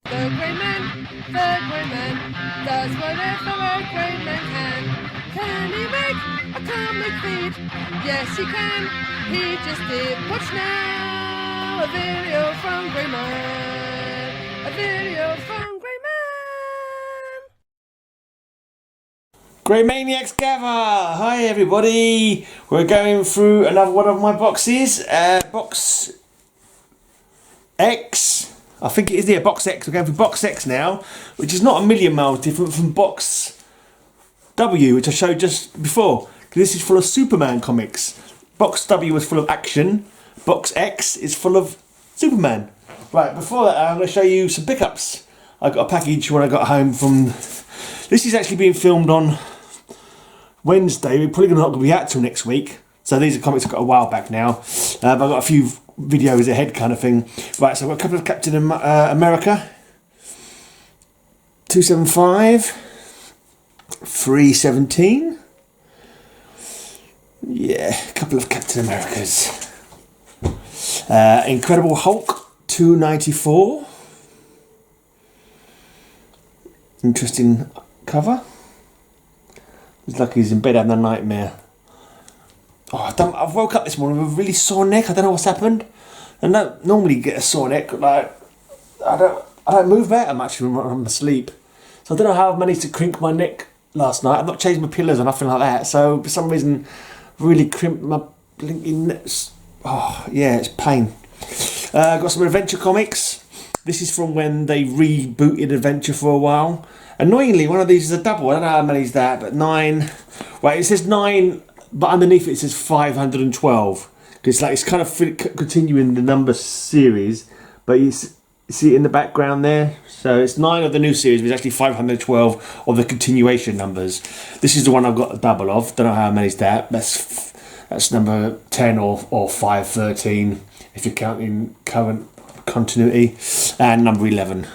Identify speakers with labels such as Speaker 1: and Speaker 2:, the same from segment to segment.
Speaker 1: The grey man does whatever a grey man can. Can he make a comic feed? Yes, he can. He just did. Watch now. A video from Grey Man. A video from Grey Man.
Speaker 2: Grey Maniacs gather! Hi everybody! We're going through another one of my boxes. Box X. I think it is, yeah, Box X. We're going through Box X now, which is not a million miles different from Box W, which I showed just before. This is full of Superman comics. Box W was full of action. Box X is full of Superman. Right, before that, I'm going to show you some pickups. I got a package when I got home from... This is actually being filmed on Wednesday. We're probably not going to be out till next week. So these are comics I got a while back now. I've got a few videos ahead kind of thing. Right, so I've got a couple of Captain America. 275. 317. Yeah, a couple of Captain Americas. Incredible Hulk 294. Interesting cover. He's like he's in bed having a nightmare. Oh, I've woke up this morning with a really sore neck. I don't know what's happened. I don't normally get a sore neck. Like I don't move better much when I'm asleep. So I don't know how I've managed to crimp my neck last night. I've not changed my pillows or nothing like that. So for some reason, really crimped my blinking neck. Oh yeah, it's pain. Got some Adventure comics. This is from when they rebooted Adventure for a while. Annoyingly, one of these is a double. I don't know how many is that, but 9. Right, it says 9, but underneath it says 512. Because it's kind of continuing the number series, but you see it in the background there. So it's 9 of the new series, but it's actually 512 of the continuation numbers. This is the one I've got a double of. Don't know how many is that. That's number 10 or 513 if you're counting current continuity, and number 11.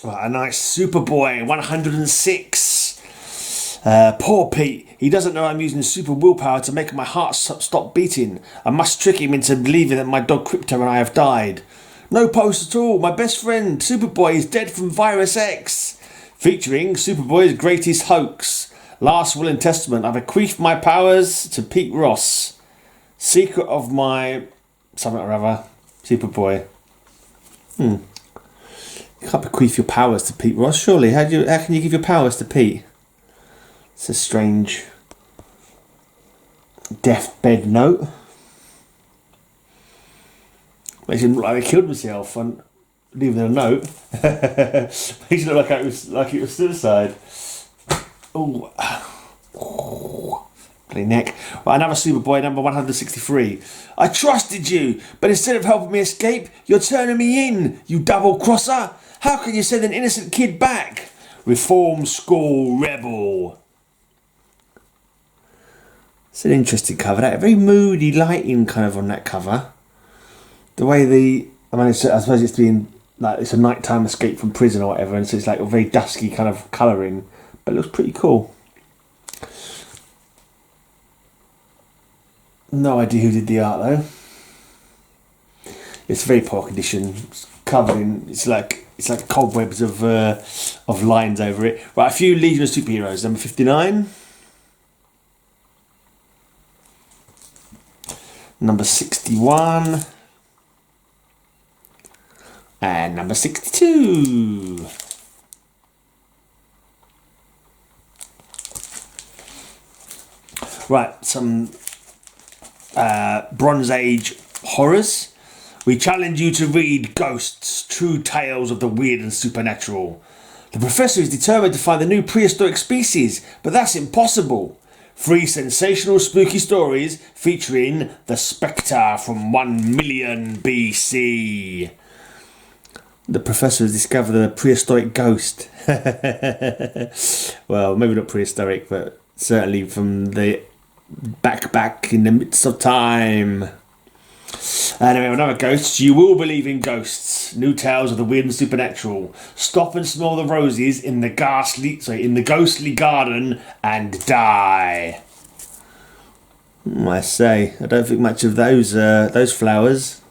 Speaker 2: Right, a nice Superboy 106. Poor Pete. He doesn't know I'm using super willpower to make my heart stop beating. I must trick him into believing that my dog Crypto and I have died. No post at all. My best friend Superboy is dead from Virus X. Featuring Superboy's greatest hoax. Last will and testament. I bequeath my powers to Pete Ross. Secret of my... something or other. Superboy. You can't bequeath your powers to Pete Ross, surely. How can you give your powers to Pete? It's a strange deathbed note. Makes him look like he killed himself and leaving a note. Makes it look like it was suicide. Oh, bloody neck. Right, another Superboy, number 163. I trusted you, but instead of helping me escape, you're turning me in, you double crosser. How can you send an innocent kid back? Reform school rebel. It's an interesting cover. That very moody lighting kind of on that cover. The way I suppose it's being like it's a nighttime escape from prison or whatever, and so it's like a very dusky kind of colouring, but it looks pretty cool. No idea who did the art though. It's very poor condition. It's covered in. It's like cobwebs of lines over it. Right, a few Legion of Superheroes. Number 59. Number 61. And number 62. Right, some Bronze Age horrors. We challenge you to read Ghosts, True Tales of the Weird and Supernatural. The Professor is determined to find the new prehistoric species, but that's impossible. 3 sensational spooky stories featuring the Spectre from 1 million BC. The Professor has discovered a prehistoric ghost. Well, maybe not prehistoric, but certainly from the back in the midst of time. And we have another ghost. You will believe in ghosts. New tales of the weird and supernatural. Stop and smell the roses in the ghostly garden and die. I say, I don't think much of those flowers.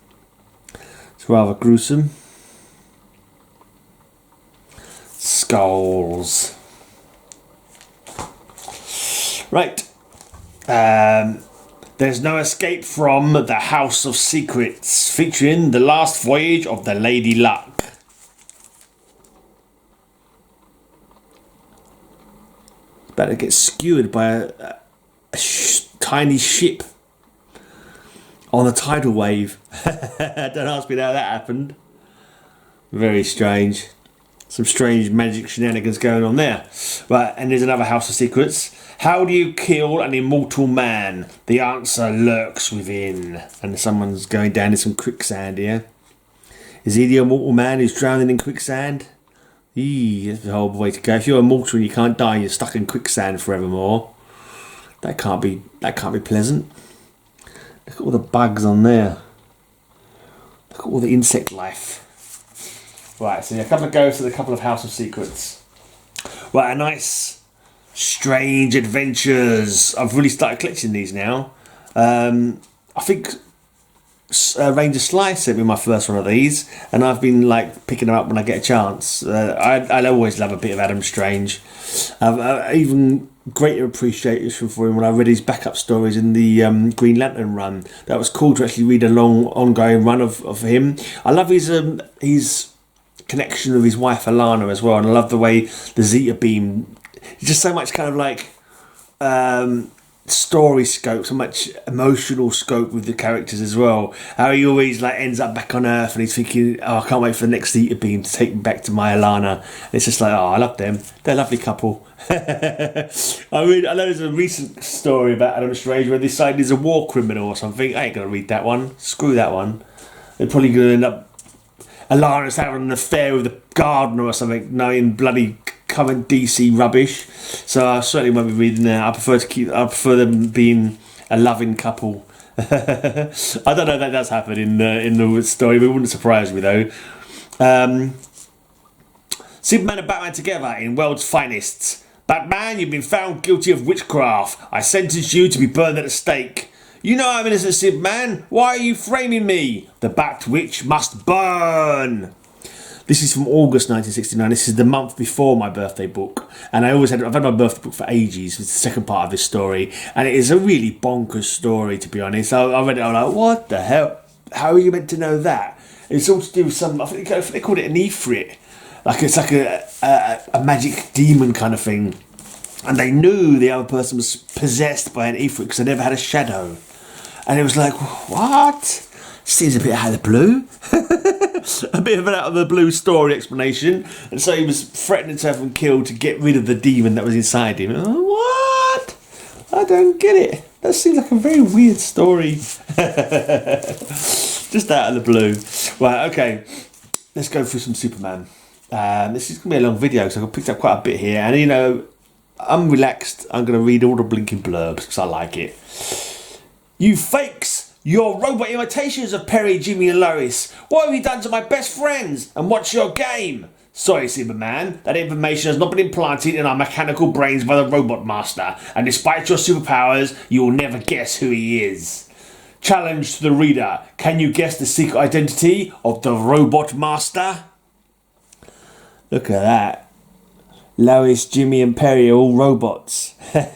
Speaker 2: It's rather gruesome. Skulls. Right. There's no escape from the House of Secrets, featuring the last voyage of the Lady Luck. About to get skewered by a tiny ship on a tidal wave. Don't ask me how that happened. Very strange. Some strange magic shenanigans going on there. Right, and there's another House of Secrets. How do you kill an immortal man? The answer lurks within. And someone's going down in some quicksand here. Is he the immortal man who's drowning in quicksand? That's the whole way to go. If you're immortal and you can't die, you're stuck in quicksand forevermore. That can't be pleasant. Look at all the bugs on there. Look at all the insect life. Right, so a couple of goes to the couple of House of Secrets. Right, a nice strange adventures. I've really started collecting these now. I think Ranger Sly sent me my first one of these, and I've been like picking them up when I get a chance. I always love a bit of Adam Strange. Even greater appreciation for him when I read his backup stories in the Green Lantern run. That was cool to actually read a long ongoing run of him. I love his connection with his wife Alana as well, and I love the way the Zeta Beam, just so much kind of like story scope, so much emotional scope with the characters as well. How he always like ends up back on Earth and he's thinking, oh, I can't wait for the next Zeta Beam to take me back to my Alana. And it's just like, oh, I love them. They're a lovely couple. I mean, I know there's a recent story about Adam Strange where they decided he's a war criminal or something. I ain't gonna read that one. Screw that one. They're probably gonna end up Alana's having an affair with the gardener or something, knowing bloody current DC rubbish. So I certainly won't be reading that. I prefer them being a loving couple. I don't know if that does happen in the story, but it wouldn't surprise me though. Superman and Batman together in World's Finest. Batman, you've been found guilty of witchcraft. I sentence you to be burned at the stake. You know I'm innocent, Superman. Why are you framing me? The Bat Witch must burn. This is from August 1969. This is the month before my birthday book. And I've had my birthday book for ages. It's the second part of this story. And it is a really bonkers story, to be honest. I read it, I was like, what the hell? How are you meant to know that? It's all to do with some, I think they called it an Ifrit. Like it's like a magic demon kind of thing. And they knew the other person was possessed by an Ifrit because they never had a shadow. And it was like, what? Seems a bit out of the blue. A bit of an out of the blue story explanation. And so he was threatening to have him killed to get rid of the demon that was inside him. What? I don't get it. That seems like a very weird story. Just out of the blue. Right, okay. Let's go through some Superman. This is going to be a long video, so I've picked up quite a bit here. And, you know, I'm relaxed. I'm going to read all the blinking blurbs because I like it. You fakes! Your robot imitations of Perry, Jimmy and Lois. What have you done to my best friends? And what's your game? Sorry, Superman. That information has not been implanted in our mechanical brains by the Robot Master. And despite your superpowers, you will never guess who he is. Challenge to the reader. Can you guess the secret identity of the Robot Master? Look at that. Lois, Jimmy and Perry are all robots. I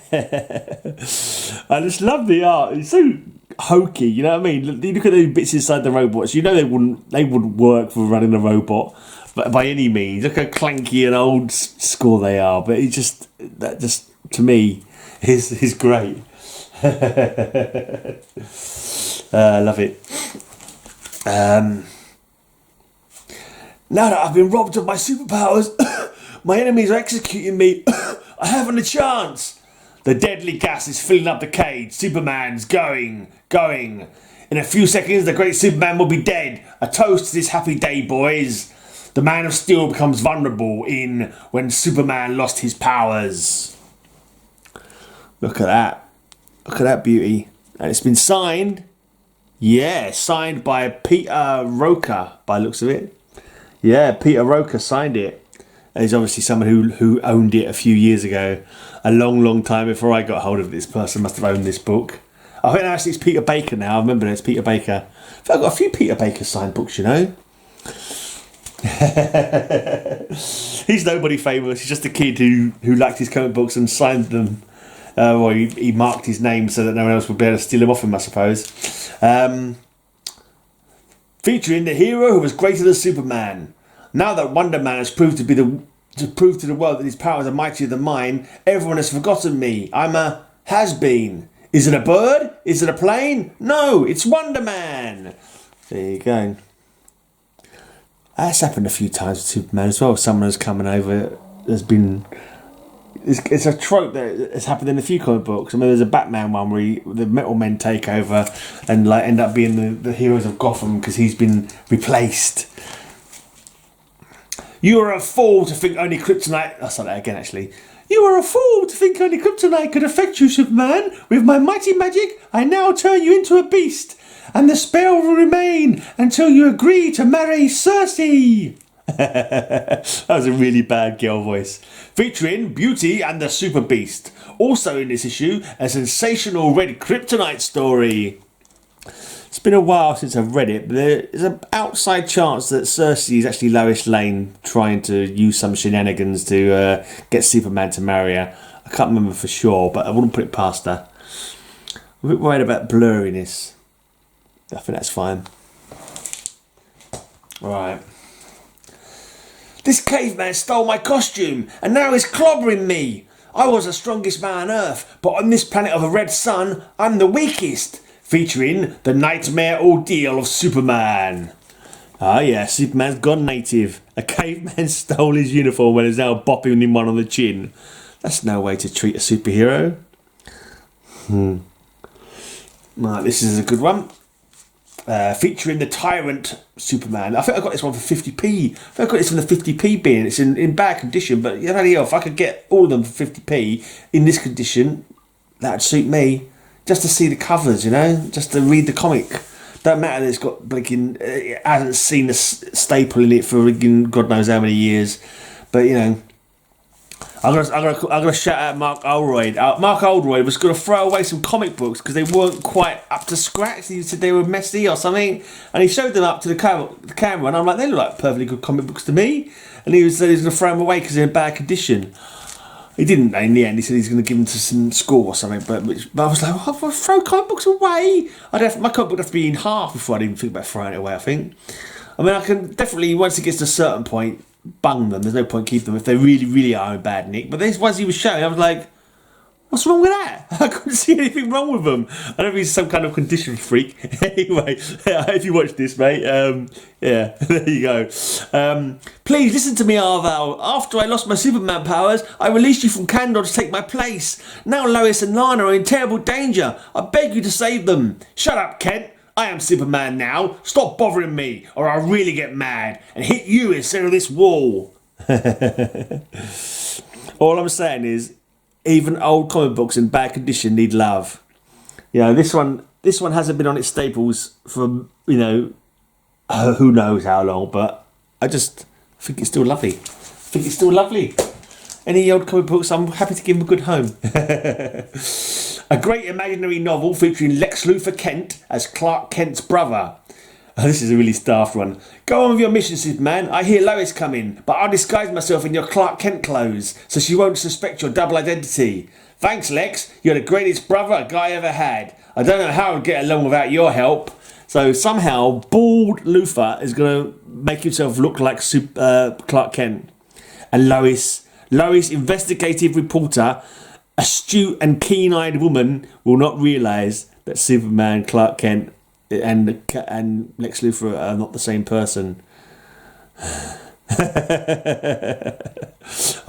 Speaker 2: just love the art. It's so hokey, you know what I mean? Look at those bits inside the robots. You know they wouldn't work for running a robot, but by any means. Look how clanky and old school they are. But it just to me is great. I love it. Now that I've been robbed of my superpowers, my enemies are executing me. I haven't a chance. The deadly gas is filling up the cage. Superman's going. In a few seconds, the great Superman will be dead. A toast to this happy day, boys. The Man of Steel becomes vulnerable in When Superman Lost His Powers. Look at that. Look at that beauty. And it's been signed. Yeah, signed by Peter Roca, by the looks of it. Yeah, Peter Roca signed it. And he's obviously someone who owned it a few years ago. A long time before I got hold of it. This person must have owned this book. I think actually it's Peter Baker now. I remember it's Peter Baker. I've got a few Peter Baker signed books, you know. He's nobody famous. He's just a kid who liked his comic books and signed them. Well, he marked his name so that no one else would be able to steal him off him, I suppose. Featuring the hero who was greater than Superman. Now that Wonder Man has proved to prove to the world that his powers are mightier than mine, everyone has forgotten me. I'm a has-been. Is it a bird? Is it a plane? No, it's Wonder Man. There you go. That's happened a few times with Superman as well. Someone has come over. There's been. It's a trope that has happened in a few comic books. I mean, there's a Batman one where the Metal Men take over and like end up being the heroes of Gotham because he's been replaced. You are a fool to think only Kryptonite... I'll start that again, actually. You are a fool to think only Kryptonite could affect you, Superman. With my mighty magic, I now turn you into a beast. And the spell will remain until you agree to marry Cersei. That was a really bad girl voice. Featuring Beauty and the Super Beast. Also in this issue, a sensational red Kryptonite story. It's been a while since I've read it, but there's an outside chance that Cersei is actually Lois Lane trying to use some shenanigans to get Superman to marry her. I can't remember for sure, but I wouldn't put it past her. I'm a bit worried about blurriness. I think that's fine. Alright. This caveman stole my costume, and now he's clobbering me. I was the strongest man on Earth, but on this planet of a red sun, I'm the weakest. Featuring the nightmare ordeal of Superman. Ah yeah, Superman's gone native. A caveman stole his uniform and is now bopping him one on the chin. That's no way to treat a superhero. Right, this is a good one. Featuring the Tyrant Superman. I think I got this one for 50p. I think I got this from the 50p bin. It's in bad condition, but you know, if I could get all of them for 50p in this condition, that would suit me. Just to see the covers, you know, just to read the comic. Don't matter that it's got blinking, it hasn't seen a staple in it for God knows how many years. But you know, I'm gonna shout out Mark Oldroyd. Mark Oldroyd was gonna throw away some comic books because they weren't quite up to scratch. He said they were messy or something, and he showed them up to the camera, and I'm like, they look like perfectly good comic books to me. And he said he was gonna throw them away because they're in bad condition. He didn't in the end. He said he's going to give them to some school or something. But I was like, oh, I'll throw comic books away. My comic book would have to be in half before I'd even think about throwing it away, I think. I mean, I can definitely, once it gets to a certain point, bung them. There's no point keeping them if they really, really are in bad nick. But these ones he was showing, I was like, what's wrong with that? I couldn't see anything wrong with them. I don't know if he's some kind of condition freak. Anyway, if you watch this, mate, yeah, there you go. Please listen to me, Arval. After I lost my Superman powers, I released you from Kandor to take my place. Now Lois and Lana are in terrible danger. I beg you to save them. Shut up, Kent. I am Superman now. Stop bothering me, or I'll really get mad and hit you instead of this wall. All I'm saying is, even old comic books in bad condition need love. You know, this one hasn't been on its staples for, you know, who knows how long, but I think it's still lovely. Any old comic books, I'm happy to give them a good home. A great imaginary novel featuring Lex Luthor Kent as Clark Kent's brother. Oh, this is a really staffed one. Go on with your mission, Superman. I hear Lois coming, but I'll disguise myself in your Clark Kent clothes so she won't suspect your double identity. Thanks, Lex. You're the greatest brother a guy ever had. I don't know how I'd get along without your help. So somehow, bald Luthor is going to make himself look like Clark Kent. And Lois, investigative reporter, astute and keen-eyed woman, will not realise that Superman, Clark Kent, and Lex Luthor are not the same person.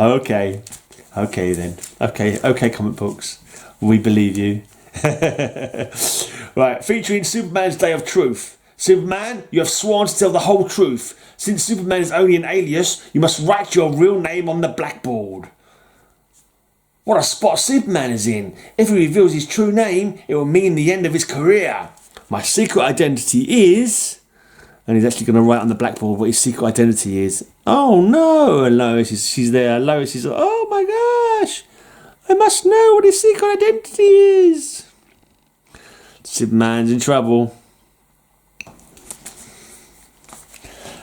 Speaker 2: Okay then. Okay, comic books. We believe you. Right, featuring Superman's Day of Truth. Superman, you have sworn to tell the whole truth. Since Superman is only an alias, you must write your real name on the blackboard. What a spot Superman is in. If he reveals his true name, it will mean the end of his career. My secret identity is... And he's actually going to write on the blackboard what his secret identity is. Oh no! And she's there. Lois is like, oh my gosh! I must know what his secret identity is. Superman's in trouble.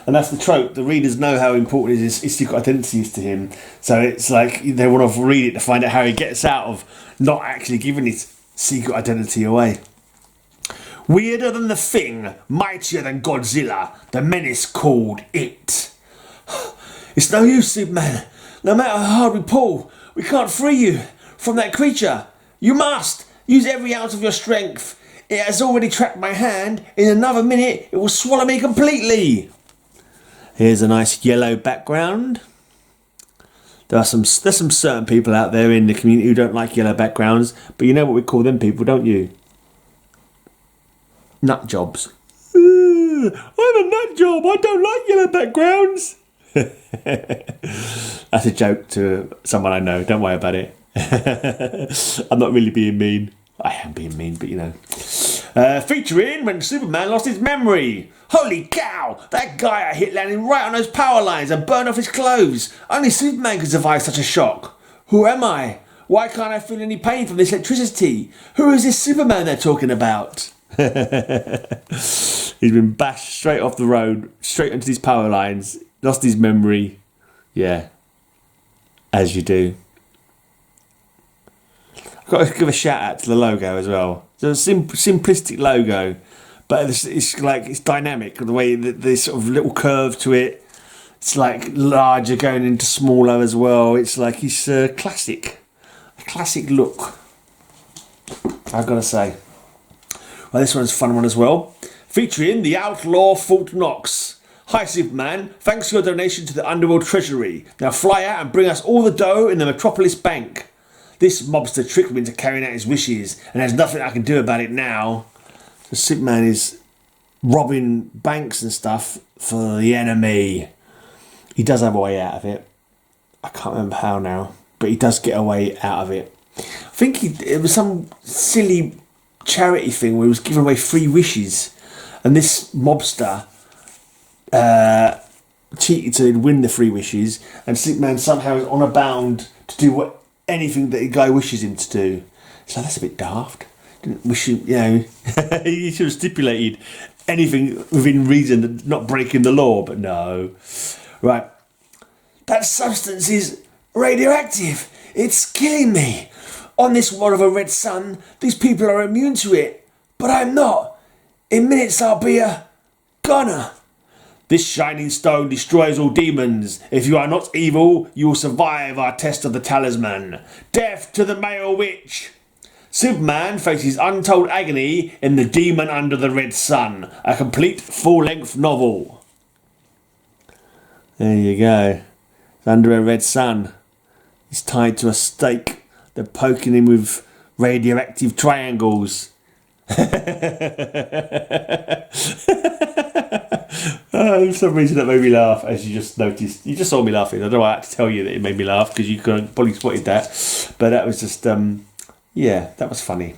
Speaker 2: And that's the trope. The readers know how important his secret identity is to him. So it's like they want to read it to find out how he gets out of not actually giving his secret identity away. Weirder than the Thing, mightier than Godzilla, the menace called It. It's no use, Superman. No matter how hard we pull, we can't free you from that creature. You must use every ounce of your strength. It has already trapped my hand. In another minute, it will swallow me completely. Here's a nice yellow background. There's some certain people out there in the community who don't like yellow backgrounds, but you know what we call them people, don't you? Nut jobs. I'm a nut job. I don't like yellow backgrounds. That's a joke to someone I know. Don't worry about it. I'm not really being mean. I am being mean, but you know. Featuring when Superman lost his memory. Holy cow! That guy I hit landing right on those power lines and burned off his clothes. Only Superman could survive such a shock. Who am I? Why can't I feel any pain from this electricity? Who is this Superman they're talking about? He's been bashed straight off the road, straight into these power lines, lost his memory. Yeah, as you do. I've got to give a shout out to the logo as well. It's a simplistic logo, but it's like it's dynamic. The way that there's sort of little curve to it. It's like larger going into smaller as well. It's like it's a classic look, I've got to say. Well, this one's a fun one as well. Featuring the outlaw Fort Knox. Hi Superman, thanks for your donation to the Underworld Treasury. Now fly out and bring us all the dough in the Metropolis Bank. This mobster tricked me into carrying out his wishes, and there's nothing I can do about it now. So Superman is robbing banks and stuff for the enemy. He does have a way out of it. I can't remember how now, but he does get a way out of it. I think it was some silly charity thing where he was giving away free wishes, and this mobster cheated to win the free wishes, and Superman somehow is on a bound to do anything that the guy wishes him to do. So that's a bit daft. Didn't wish him, you know. He should have stipulated anything within reason, not breaking the law, but no. Right. That substance is radioactive. It's killing me. On this world of a red sun, these people are immune to it, but I'm not. In minutes I'll be a goner. This shining stone destroys all demons. If you are not evil, you will survive our test of the talisman. Death to the male witch. Superman faces untold agony in The Demon Under the Red Sun, a complete full-length novel. There you go. It's under a red sun. He's tied to a stake. They're poking him with radioactive triangles. For some reason that made me laugh, as you just noticed. You just saw me laughing. I don't know why I had to tell you that it made me laugh, because you could probably spotted that. But that was just, yeah, that was funny.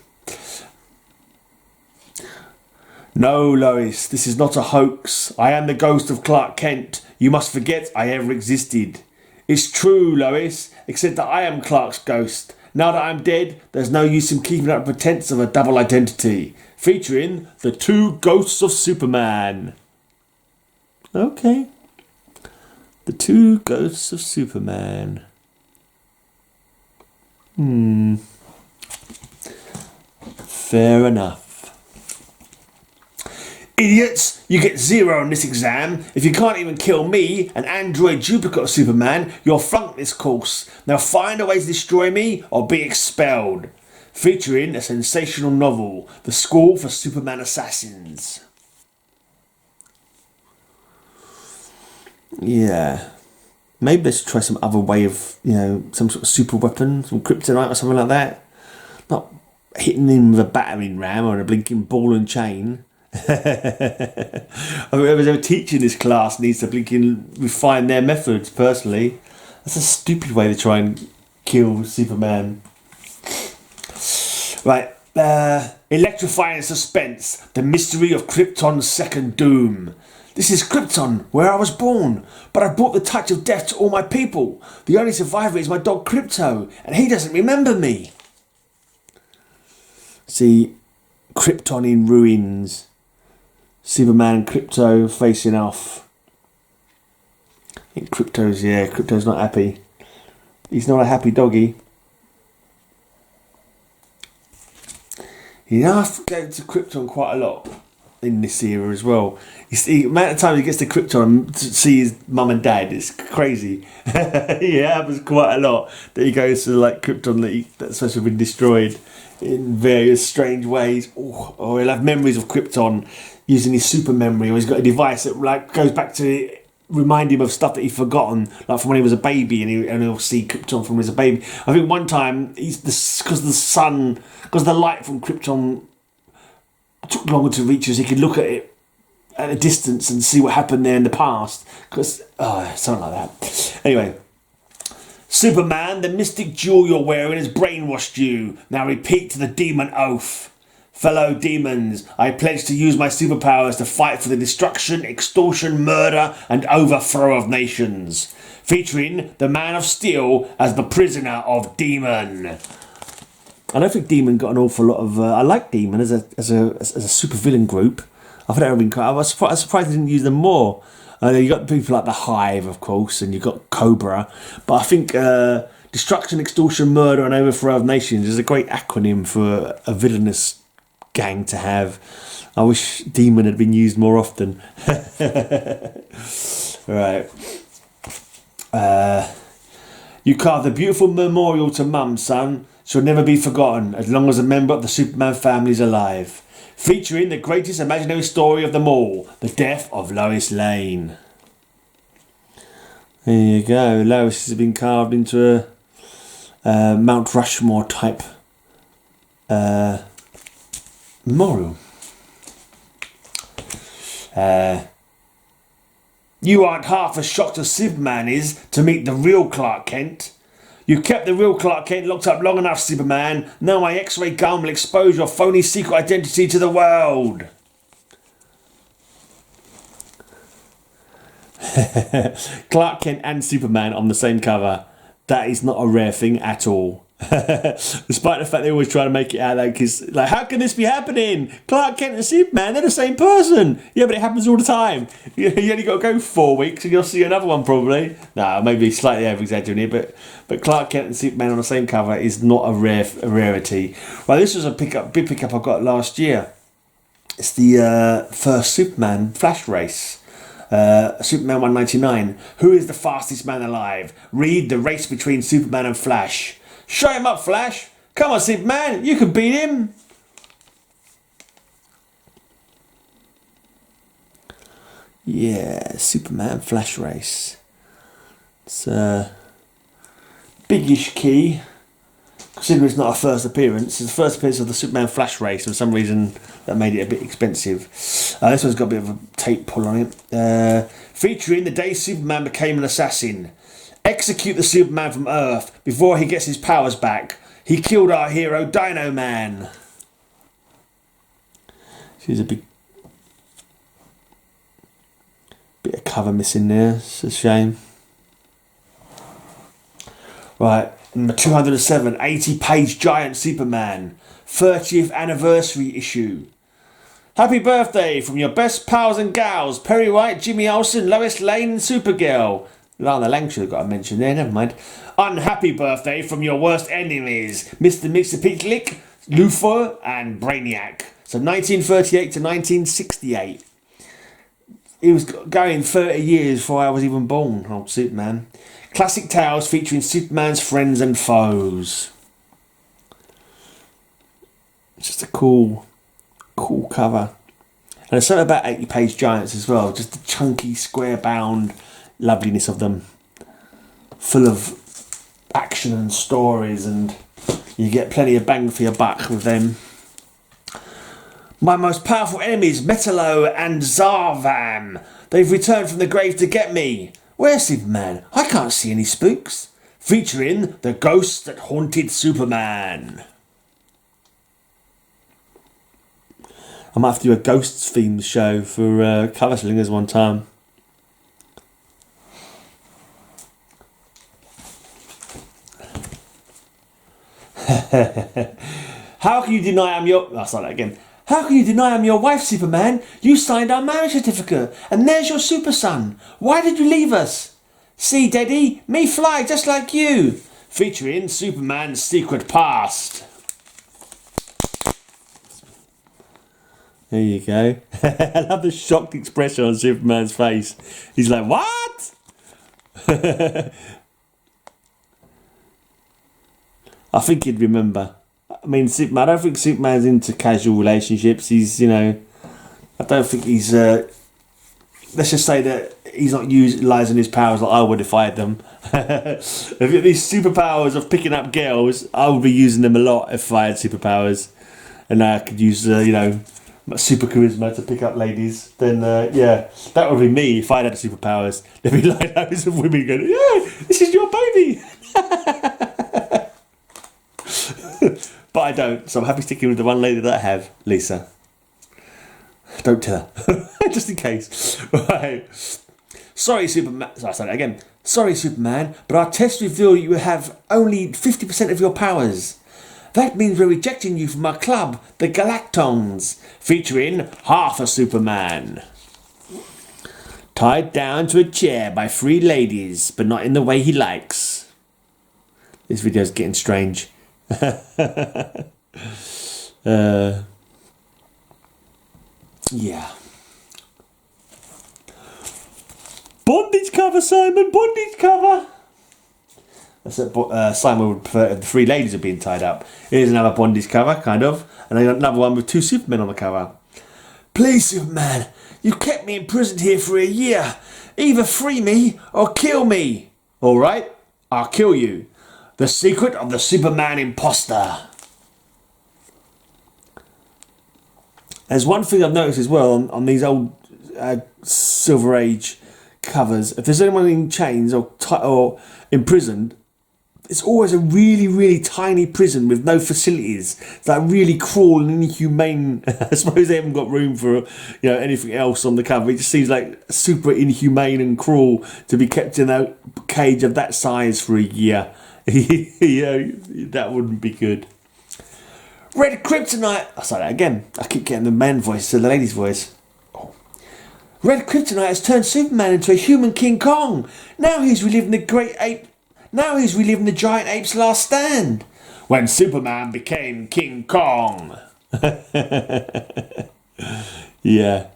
Speaker 2: No, Lois, this is not a hoax. I am the ghost of Clark Kent. You must forget I ever existed. It's true, Lois, except that I am Clark's ghost. Now that I'm dead, there's no use in keeping up pretense of a double identity. Featuring the two ghosts of Superman. Okay. The two ghosts of Superman. Fair enough. Idiots, you get 0 on this exam. If you can't even kill me, an android duplicate of Superman, you'll flunk this course. Now find a way to destroy me or be expelled. Featuring a sensational novel, The School for Superman Assassins. Yeah. Maybe they should try some other way of, you know, some sort of super weapon, some kryptonite or something like that. Not hitting him with a battering ram or a blinking ball and chain. Whoever's ever teaching this class needs to blinking refine their methods, personally. That's a stupid way to try and kill Superman. Right. Electrifying suspense. The mystery of Krypton's second doom. This is Krypton, where I was born, but I brought the touch of death to all my people. The only survivor is my dog Krypto, and he doesn't remember me. See, Krypton in ruins. Superman and Krypto facing off. I think Krypto's not happy. He's not a happy doggy. He has to go to Krypton quite a lot in this era as well. The amount of time he gets to Krypton to see his mum and dad is crazy. It happens quite a lot that he goes to like Krypton that's supposed to have been destroyed in various strange ways. Or he'll have memories of Krypton using his super memory, or he's got a device that like goes back to remind him of stuff that he'd forgotten, like from when he was a baby, and he'll see Krypton from when he was a baby. I think one time because the light from Krypton took longer to reach us, he could look at it at a distance and see what happened there in the past. Something like that. Anyway, Superman, the mystic jewel you're wearing has brainwashed you. Now repeat to the demon oath. Fellow demons, I pledge to use my superpowers to fight for the destruction, extortion, murder, and overthrow of nations. Featuring the Man of Steel as the prisoner of Demon. I don't think Demon got an awful lot of. I like Demon as a supervillain group. I thought I was surprised they didn't use them more. You got people like the Hive, of course, and you got Cobra. But I think destruction, extortion, murder, and overthrow of nations is a great acronym for a villainous gang to have. I wish Demon had been used more often. Right. You carved a beautiful memorial to Mum, son. Shall never be forgotten as long as a member of the Superman family is alive. Featuring the greatest imaginary story of them all, the death of Lois Lane. There you go. Lois has been carved into a Mount Rushmore type memorial. You aren't half as shocked as Superman is to meet the real Clark Kent. You kept the real Clark Kent locked up long enough, Superman. Now my X-ray gun will expose your phony secret identity to the world. Clark Kent and Superman on the same cover. That is not a rare thing at all. Despite the fact they always try to make it out like how can this be happening? Clark Kent and Superman, they're the same person. Yeah, but it happens all the time. You only got to go 4 weeks and you'll see another one probably. No, maybe slightly over exaggerating here, but Clark Kent and Superman on the same cover is not a rarity. Well, this was a big pickup I got last year. It's the first Superman Flash race. Superman 199. Who is the fastest man alive? Read the race between Superman and Flash. Show him up, Flash. Come on, Superman. You can beat him. Yeah, Superman Flash race. It's a biggish key. Considering it's not a first appearance. It's the first appearance of the Superman Flash race. For some reason, that made it a bit expensive. This one's got a bit of a tape pull on it. Featuring the day Superman became an assassin. Execute the Superman from Earth before he gets his powers back. He killed our hero Dino Man. She's a bit of cover missing there. It's a shame. Right, number 207, 80-page giant Superman, 30th anniversary issue. Happy birthday from your best pals and gals, Perry White, Jimmy Olsen, Lois Lane and Supergirl. Lana Lang should have got a mention there, never mind. Unhappy birthday from your worst enemies, Mr. Mixapitlik, Luthor and Brainiac. So 1938 to 1968. He was going 30 years before I was even born, old Superman. Classic tales featuring Superman's friends and foes. It's just a cool cover. And there's something about 80-page giants as well, just the chunky, square-bound loveliness of them, full of action and stories, and you get plenty of bang for your buck with them. My most powerful enemies, Metallo and Zarvam. They've returned from the grave to get me. Where's Superman? I can't see any spooks. Featuring the ghosts that haunted Superman. I might have to do a ghosts themed show for Cover Slingers one time. How can you deny I'm your... I'll start that again. How can you deny I'm your wife, Superman? You signed our marriage certificate, and there's your super son. Why did you leave us? See, Daddy, me fly just like you. Featuring Superman's secret past. There you go. I love the shocked expression on Superman's face. He's like, what? I think he'd remember. I mean, Superman, I don't think Superman's into casual relationships. He's, I don't think he's, let's just say that he's not utilising his powers like I would if I had them. If you have these superpowers of picking up girls, I would be using them a lot if I had superpowers. And I could use, super charisma to pick up ladies. Then, that would be me if I had superpowers. There'd be like loads of women going, yeah, this is your baby. But I don't, so I'm happy sticking with the one lady that I have, Lisa. Don't tell her, just in case. Right. Sorry, Superman. Sorry, I'll say that again. Sorry, Superman, but our tests reveal you have only 50% of your powers. That means we're rejecting you from our club, the Galactons, featuring half a Superman. Tied down to a chair by 3 ladies, but not in the way he likes. This video's getting strange. Yeah. Bondage cover, Simon. Bondage cover. That's what Simon would prefer if the 3 ladies are being tied up. Here's another bondage cover, kind of, and I got another one with 2 Supermen on the cover. Please, Superman, you kept me imprisoned here for a year. Either free me or kill me. All right, I'll kill you. The secret of the Superman imposter. There's one thing I've noticed as well on these old Silver Age covers. If there's anyone in chains or imprisoned, it's always a really, really tiny prison with no facilities. It's like really cruel and inhumane. I suppose they haven't got room for anything else on the cover. It just seems like super inhumane and cruel to be kept in a cage of that size for a year. That wouldn't be good. Red Kryptonite. I'll say that again. I keep getting the man voice to the lady's voice. Oh. Red Kryptonite has turned Superman into a human King Kong. Now he's reliving the giant ape's last stand. When Superman became King Kong. Yeah.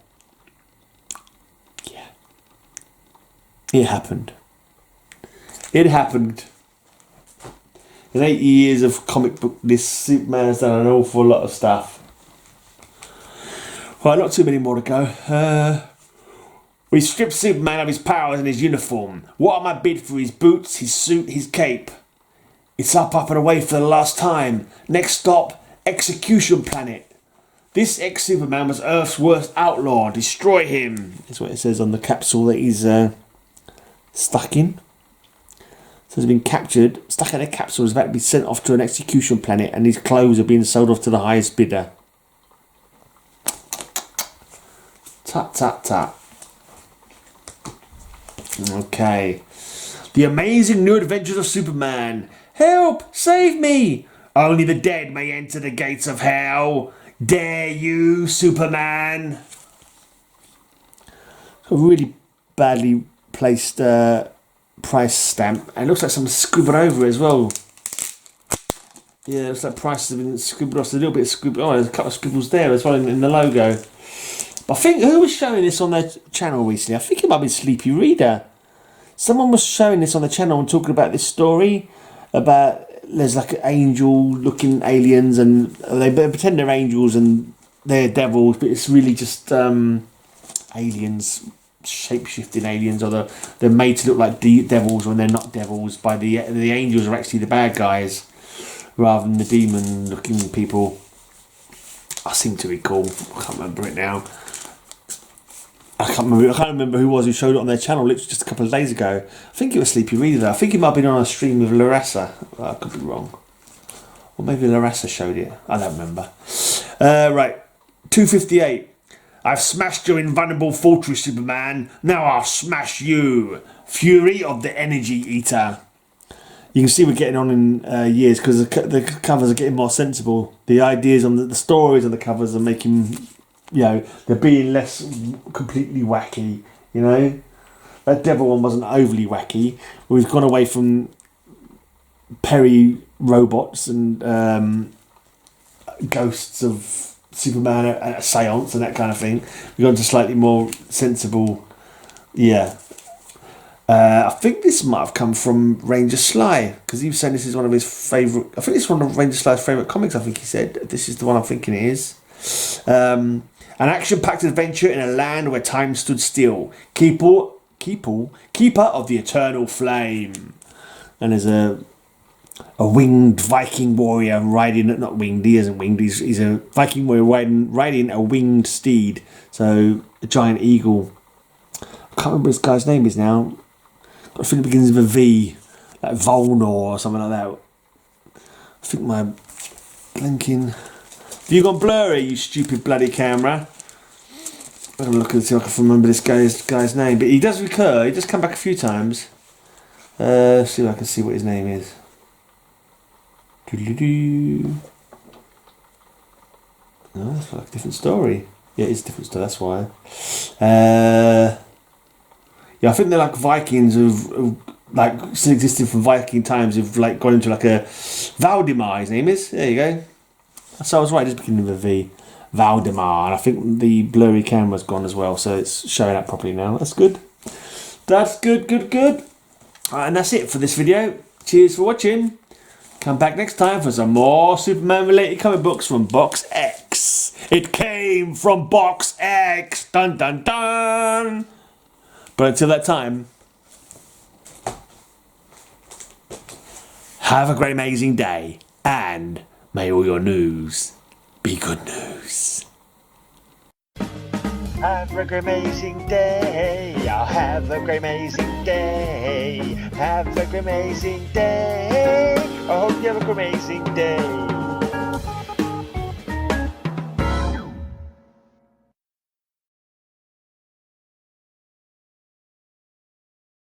Speaker 2: It happened. In 80 years of comic book, this Superman has done an awful lot of stuff. Right, not too many more to go. We stripped Superman of his powers and his uniform. What am I bid for his boots, his suit, his cape? It's up and away for the last time. Next stop, Execution Planet. This ex-Superman was Earth's worst outlaw. Destroy him. That's what it says on the capsule that he's stuck in. So he's been captured, stuck in a capsule, is about to be sent off to an execution planet, and his clothes are being sold off to the highest bidder. Tut, tut, tut. Okay. The amazing new adventures of Superman. Help! Save me! Only the dead may enter the gates of hell. Dare you, Superman? A really badly placed price stamp, and it looks like someone scribbled over it as well. Yeah, it looks like prices have been scribbled off. A little bit of there's a couple of scribbles there as well in the logo. But I think, who was showing this on their channel recently? I think it might be Sleepy Reader. Someone was showing this on the channel and talking about this story about there's like angel looking aliens, and they pretend they're angels and they're devils, but it's really just aliens, shape-shifting aliens, or they're made to look like devils when they're not devils. By the angels are actually the bad guys rather than the demon-looking people. I seem to recall. I can't remember it now. I can't remember who showed it on their channel literally just a couple of days ago. I think it was Sleepy Reader though. I think it might have been on a stream with Larissa. I could be wrong. Or maybe Larissa showed it. I don't remember. Right. 258. I've smashed your invulnerable fortress, Superman. Now I'll smash you. Fury of the Energy Eater. you can see we're getting on in years because the covers are getting more sensible. The ideas on the stories on the covers are making, they're being less completely wacky. That devil one wasn't overly wacky. We've gone away from Perry robots and ghosts of Superman at a seance and that kind of thing. We've gone to slightly more sensible. I think this might have come from Ranger Sly, because he was saying this is one of his favourite. I think it's one of Ranger Sly's favourite comics. I think he said this is the one I'm thinking it is. An action-packed adventure in a land where time stood still. Keeper of the eternal flame. And there's a winged Viking warrior riding. Not winged. He isn't winged. He's a Viking warrior riding a winged steed. So a giant eagle. I can't remember what this guy's name is now. I think it begins with a V, like Volnor or something like that. I think my blinking. Have you gone blurry, you stupid bloody camera? I'm gonna look and see if I can remember this guy's name. But he does recur. He does come back a few times. See if I can see what his name is. No, that's like a different story. Yeah, it's a different story. That's why. I think they're like Vikings who've like still existing from Viking times. Who've like gone into like a Valdemar. His name is. There you go. So I was right. Just beginning with a V. Valdemar, and I think the blurry camera's gone as well, so it's showing up properly now. That's good. That's good. Alright, and that's it for this video. Cheers for watching. Come back next time for some more Superman related comic books from Box X. It came from Box X. Dun dun dun. But until that time, have a great amazing day, and may all your news be good news. Have a great amazing day. I'll have a great amazing day. Have a great amazing day. I hope you have a great amazing day.